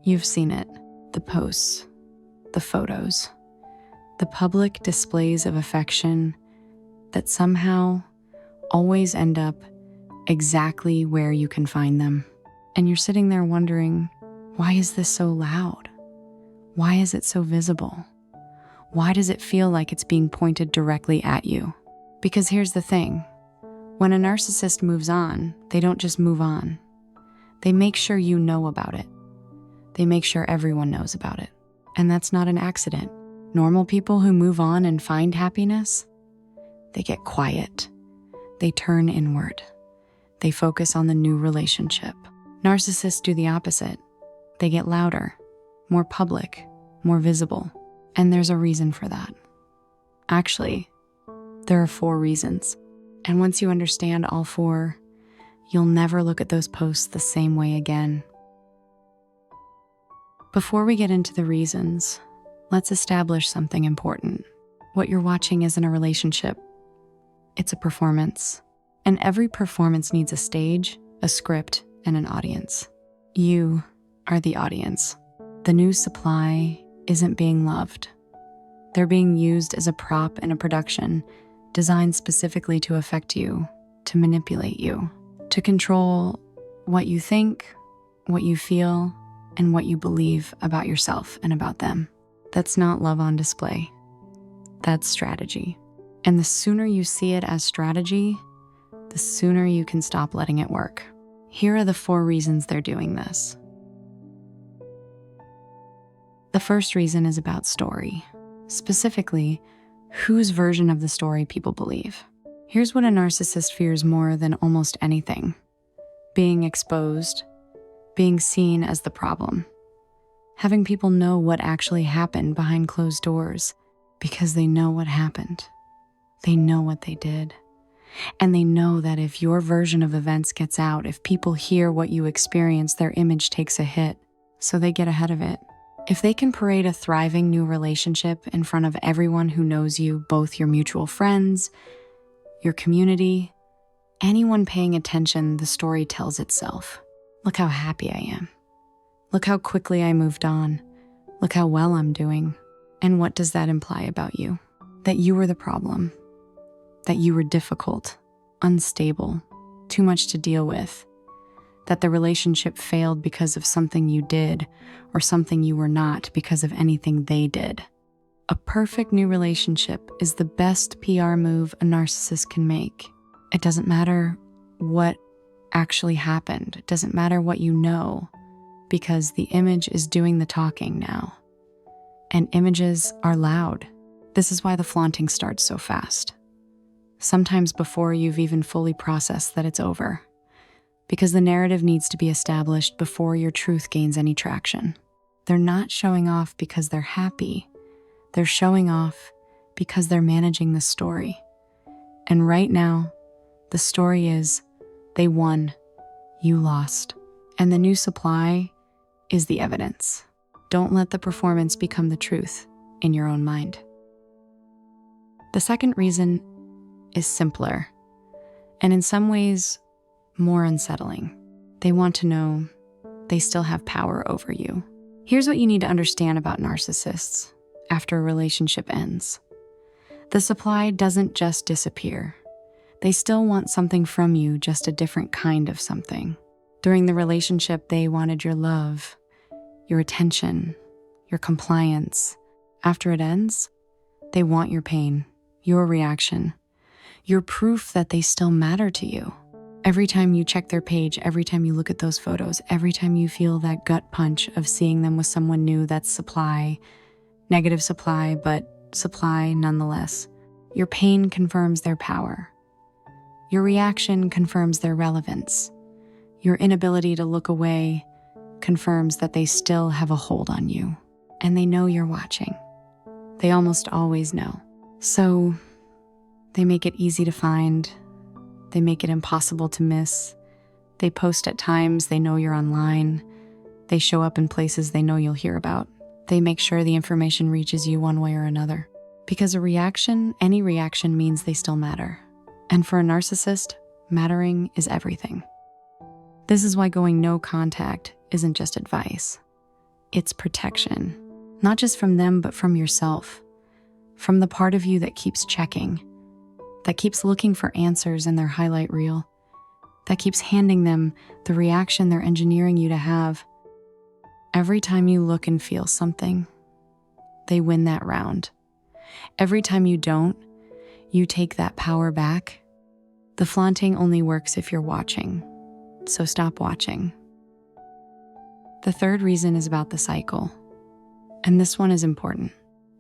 You've seen it. The posts, the photos, the public displays of affection that somehow always end up exactly where you can find them. And you're sitting there wondering, why is this so loud? Why is it so visible? Why does it feel like it's being pointed directly at you? Because here's the thing. When a narcissist moves on, they don't just move on. They make sure you know about it. They make sure everyone knows about it. And that's not an accident. Normal people who move on and find happiness, they get quiet. They turn inward. They focus on the new relationship. Narcissists do the opposite. They get louder, more public, more visible. And there's a reason for that. Actually, there are 4 reasons. And once you understand all 4, you'll never look at those posts the same way again. Before we get into the reasons, let's establish something important. What you're watching isn't a relationship. It's a performance. And every performance needs a stage, a script, and an audience. You are the audience. The new supply isn't being loved. They're being used as a prop in a production designed specifically to affect you, to manipulate you, to control what you think, what you feel, and what you believe about yourself and about them. That's not love on display. That's strategy. And the sooner you see it as strategy, the sooner you can stop letting it work. Here are the 4 reasons they're doing this. The first reason is about story. Specifically, whose version of the story people believe. Here's what a narcissist fears more than almost anything: being exposed, being seen as the problem, having people know what actually happened behind closed doors, because they know what happened. They know what they did. And they know that if your version of events gets out, if people hear what you experienced, their image takes a hit, so they get ahead of it. If they can parade a thriving new relationship in front of everyone who knows you, both your mutual friends, your community, anyone paying attention, the story tells itself. Look how happy I am. Look how quickly I moved on. Look how well I'm doing. And what does that imply about you? That you were the problem. That you were difficult, unstable, too much to deal with. That the relationship failed because of something you did, or something you were not because of anything they did. A perfect new relationship is the best PR move a narcissist can make. It doesn't matter what actually happened. It doesn't matter what you know, because the image is doing the talking now. And images are loud. This is why the flaunting starts so fast. Sometimes before you've even fully processed that it's over. Because the narrative needs to be established before your truth gains any traction. They're not showing off because they're happy. They're showing off because they're managing the story. And right now, the story is, they won, you lost. And the new supply is the evidence. Don't let the performance become the truth in your own mind. The second reason is simpler, and in some ways, more unsettling. They want to know they still have power over you. Here's what you need to understand about narcissists after a relationship ends. The supply doesn't just disappear. They still want something from you, just a different kind of something. During the relationship, they wanted your love, your attention, your compliance. After it ends, they want your pain, your reaction, your proof that they still matter to you. Every time you check their page, every time you look at those photos, every time you feel that gut punch of seeing them with someone new, that's supply, negative supply, but supply nonetheless. Your pain confirms their power. Your reaction confirms their relevance. Your inability to look away confirms that they still have a hold on you. And they know you're watching. They almost always know. So they make it easy to find. They make it impossible to miss. They post at times they know you're online. They show up in places they know you'll hear about. They make sure the information reaches you one way or another. Because a reaction, any reaction, means they still matter. And for a narcissist, mattering is everything. This is why going no contact isn't just advice. It's protection, not just from them, but from yourself, from the part of you that keeps checking, that keeps looking for answers in their highlight reel, that keeps handing them the reaction they're engineering you to have. Every time you look and feel something, they win that round. Every time you don't, you take that power back. The flaunting only works if you're watching, so stop watching. The third reason is about the cycle, and this one is important.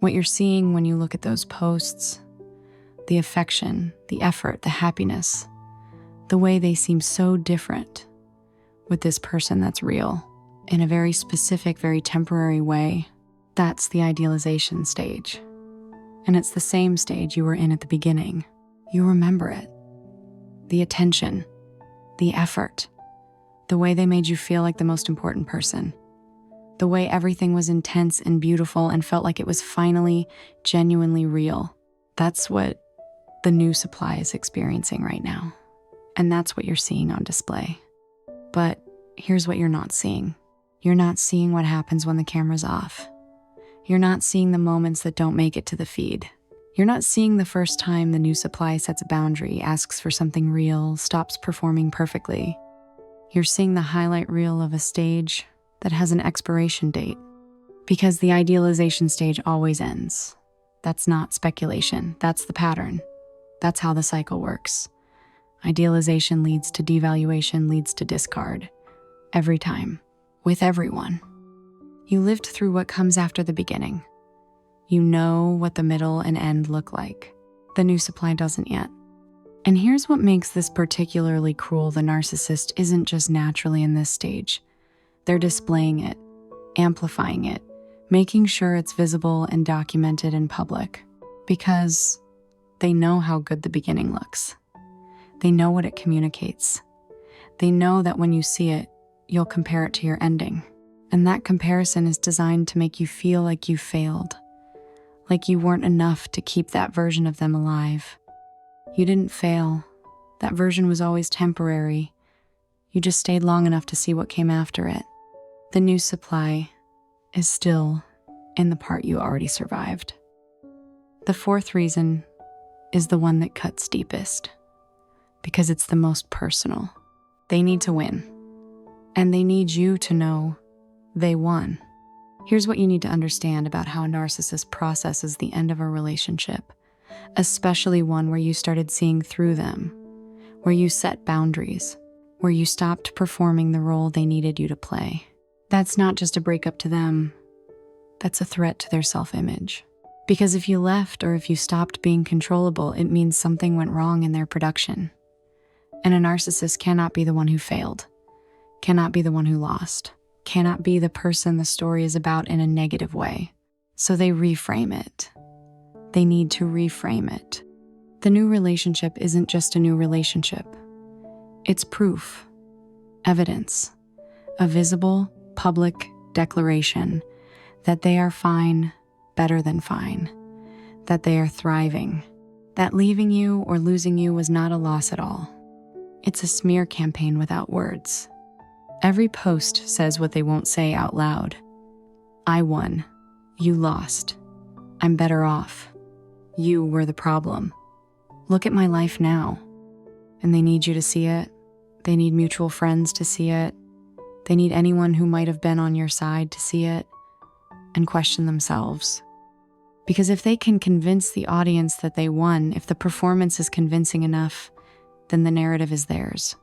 What you're seeing when you look at those posts, the affection, the effort, the happiness, the way they seem so different with this person that's real, in a very specific, very temporary way, that's the idealization stage. And it's the same stage you were in at the beginning. You remember it. The attention, the effort, the way they made you feel like the most important person, the way everything was intense and beautiful and felt like it was finally genuinely real. That's what the new supply is experiencing right now. And that's what you're seeing on display. But here's what you're not seeing. You're not seeing what happens when the camera's off. You're not seeing the moments that don't make it to the feed. You're not seeing the first time the new supply sets a boundary, asks for something real, stops performing perfectly. You're seeing the highlight reel of a stage that has an expiration date, because the idealization stage always ends. That's not speculation. That's the pattern. That's how the cycle works. Idealization leads to devaluation, leads to discard. Every time. With everyone. You lived through what comes after the beginning. You know what the middle and end look like. The new supply doesn't yet. And here's what makes this particularly cruel. The narcissist isn't just naturally in this stage. They're displaying it, amplifying it, making sure it's visible and documented in public, because they know how good the beginning looks. They know what it communicates. They know that when you see it, you'll compare it to your ending. And that comparison is designed to make you feel like you failed, like you weren't enough to keep that version of them alive. You didn't fail. That version was always temporary. You just stayed long enough to see what came after it. The new supply is still in the part you already survived. The fourth reason is the one that cuts deepest, because it's the most personal. They need to win, and they need you to know they won. Here's what you need to understand about how a narcissist processes the end of a relationship, especially one where you started seeing through them, where you set boundaries, where you stopped performing the role they needed you to play. That's not just a breakup to them, that's a threat to their self-image. Because if you left or if you stopped being controllable, it means something went wrong in their production. And a narcissist cannot be the one who failed, cannot be the one who lost, cannot be the person the story is about in a negative way. So they reframe it. They need to reframe it. The new relationship isn't just a new relationship. It's proof, evidence, a visible, public declaration that they are fine, better than fine, that they are thriving, that leaving you or losing you was not a loss at all. It's a smear campaign without words. Every post says what they won't say out loud. I won. You lost. I'm better off. You were the problem. Look at my life now. And they need you to see it. They need mutual friends to see it. They need anyone who might have been on your side to see it and question themselves. Because if they can convince the audience that they won, if the performance is convincing enough, then the narrative is theirs.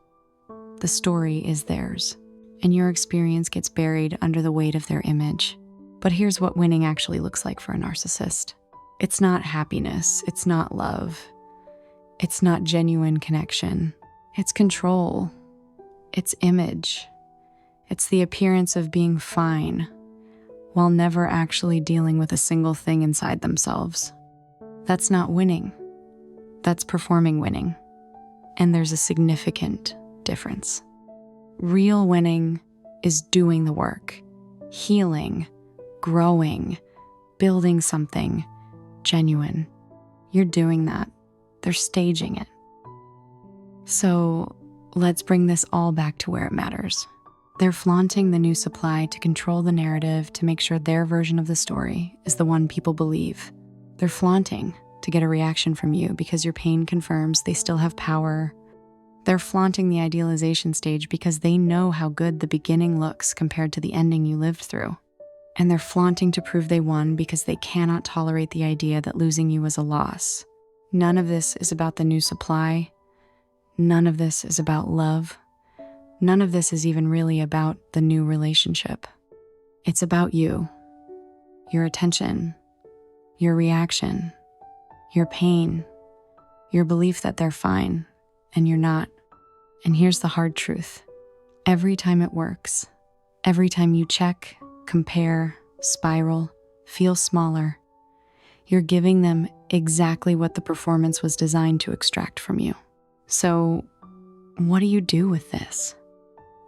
The story is theirs. And your experience gets buried under the weight of their image. But here's what winning actually looks like for a narcissist. It's not happiness. It's not love. It's not genuine connection. It's control. It's image. It's the appearance of being fine, while never actually dealing with a single thing inside themselves. That's not winning. That's performing winning. And there's a significant difference. Real winning is doing the work, healing, growing, building something genuine. You're doing that. They're staging it. So let's bring this all back to where it matters. They're flaunting the new supply to control the narrative, to make sure their version of the story is the one people believe. They're flaunting to get a reaction from you because your pain confirms they still have power. They're flaunting the idealization stage because they know how good the beginning looks compared to the ending you lived through. And they're flaunting to prove they won because they cannot tolerate the idea that losing you was a loss. None of this is about the new supply. None of this is about love. None of this is even really about the new relationship. It's about you, your attention, your reaction, your pain, your belief that they're fine and you're not. And here's the hard truth. Every time it works, every time you check, compare, spiral, feel smaller, you're giving them exactly what the performance was designed to extract from you. So, what do you do with this?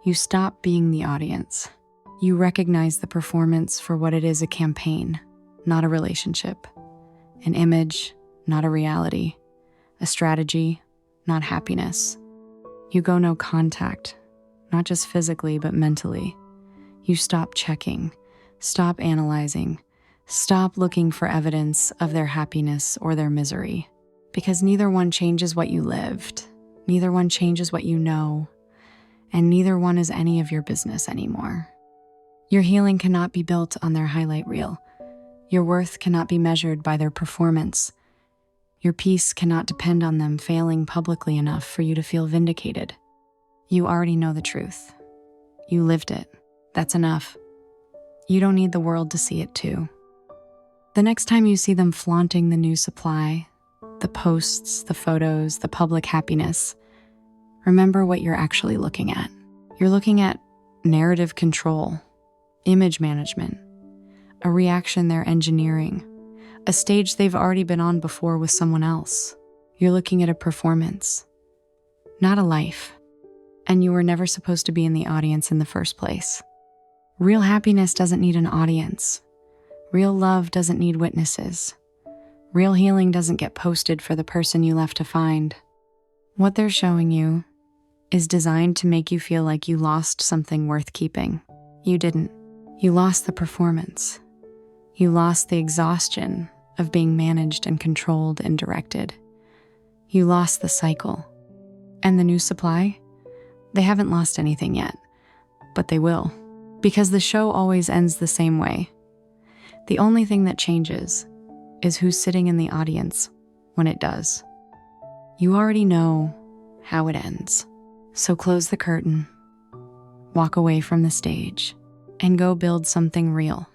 You stop being the audience. You recognize the performance for what it is, a campaign, not a relationship. An image, not a reality. A strategy, not happiness. You go no contact, not just physically, but mentally. You stop checking, stop analyzing, stop looking for evidence of their happiness or their misery. Because neither one changes what you lived, neither one changes what you know, and neither one is any of your business anymore. Your healing cannot be built on their highlight reel. Your worth cannot be measured by their performance. Your peace cannot depend on them failing publicly enough for you to feel vindicated. You already know the truth. You lived it. That's enough. You don't need the world to see it too. The next time you see them flaunting the new supply, the posts, the photos, the public happiness, remember what you're actually looking at. You're looking at narrative control, image management, a reaction they're engineering, a stage they've already been on before with someone else. You're looking at a performance, not a life. And you were never supposed to be in the audience in the first place. Real happiness doesn't need an audience. Real love doesn't need witnesses. Real healing doesn't get posted for the person you left to find. What they're showing you is designed to make you feel like you lost something worth keeping. You didn't. You lost the performance. You lost the exhaustion of being managed and controlled and directed. You lost the cycle. And the new supply? They haven't lost anything yet, but they will. Because the show always ends the same way. The only thing that changes is who's sitting in the audience when it does. You already know how it ends. So close the curtain, walk away from the stage, and go build something real.